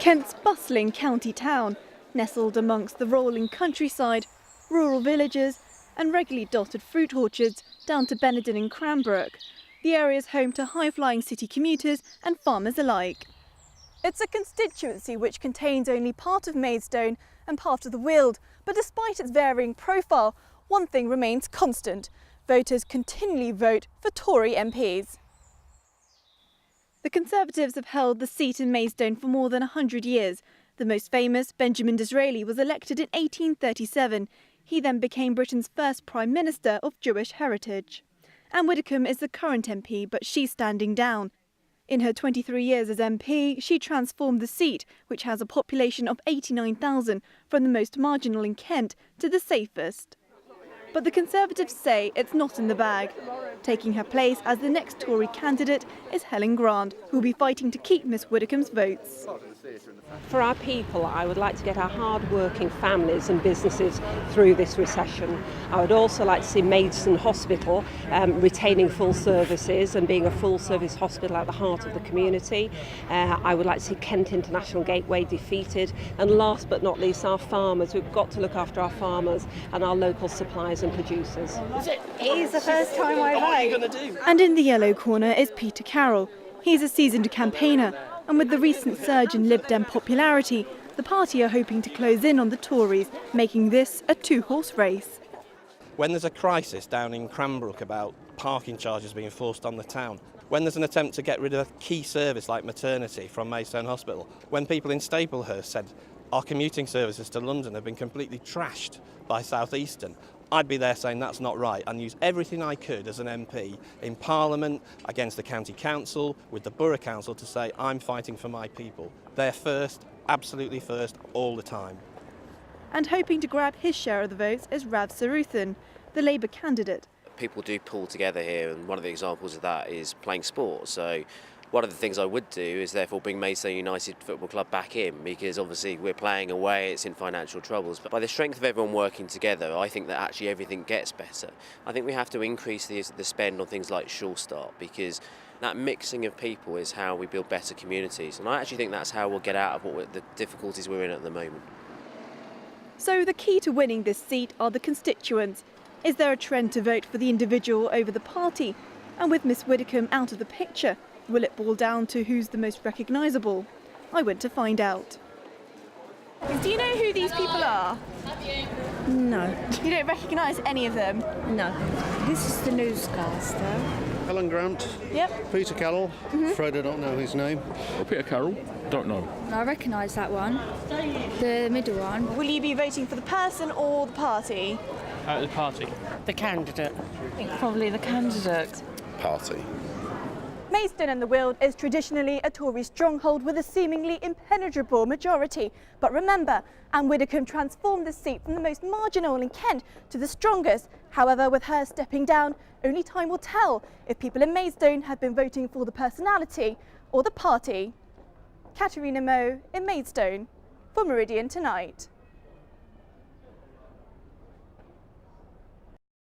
Kent's bustling county town, nestled amongst the rolling countryside, rural villages and regularly dotted fruit orchards down to Benenden and Cranbrook. The area is home to high-flying city commuters and farmers alike. It's a constituency which contains only part of Maidstone and part of the Weald, but despite its varying profile, one thing remains constant. Voters continually vote for Tory MPs. The Conservatives have held the seat in Maidstone for more than 100 years. The most famous, Benjamin Disraeli, was elected in 1837. He then became Britain's first Prime Minister of Jewish heritage. Anne Widdecombe is the current MP, but she's standing down. In her 23 years as MP, she transformed the seat, which has a population of 89,000, from the most marginal in Kent to the safest. But the Conservatives say it's not in the bag. Taking her place as the next Tory candidate is Helen Grant, who will be fighting to keep Miss Widdecombe's votes. For our people, I would like to get our hard-working families and businesses through this recession. I would also like to see Maidstone Hospital retaining full services and being a full-service hospital at the heart of the community. I would like to see Kent International Gateway defeated. And last but not least, our farmers. We've got to look after our farmers and our local suppliers and producers. It is the first time I vote. And in the yellow corner is Peter Carroll. He's a seasoned campaigner, and with the recent surge in Lib Dem popularity, the party are hoping to close in on the Tories, making this a two-horse race. When there's a crisis down in Cranbrook about parking charges being forced on the town, when there's an attempt to get rid of a key service like maternity from Maidstone Hospital, when people in Staplehurst said our commuting services to London have been completely trashed by South Eastern, I'd be there saying that's not right and use everything I could as an MP in Parliament, against the County Council, with the Borough Council to say I'm fighting for my people. They're first, absolutely first, all the time. And hoping to grab his share of the votes is Rav Saruthan, the Labour candidate. People do pull together here, and one of the examples of that is playing sport. So one of the things I would do is therefore bring Maidstone United Football Club back in, because obviously we're playing away, it's in financial troubles. But by the strength of everyone working together, I think that actually everything gets better. I think we have to increase the spend on things like Sure Start, because that mixing of people is how we build better communities. And I actually think that's how we'll get out of the difficulties we're in at the moment. So the key to winning this seat are the constituents. Is there a trend to vote for the individual over the party? And with Miss Widdecombe out of the picture, will it boil down to who's the most recognisable? I went to find out. Do you know who these people are? No. You don't recognise any of them? No. This is the newscaster. Helen Grant. Yep. Peter Carroll. Afraid I don't know his name. Oh, Peter Carroll? Don't know. I recognise that one. The middle one. Will you be voting for the person or the party? The party. The candidate. I think probably the candidate. Party. Maidstone and the Weald is traditionally a Tory stronghold with a seemingly impenetrable majority. But remember, Anne Widdecombe transformed the seat from the most marginal in Kent to the strongest. However, with her stepping down, only time will tell if people in Maidstone have been voting for the personality or the party. Katerina Moe in Maidstone for Meridian Tonight.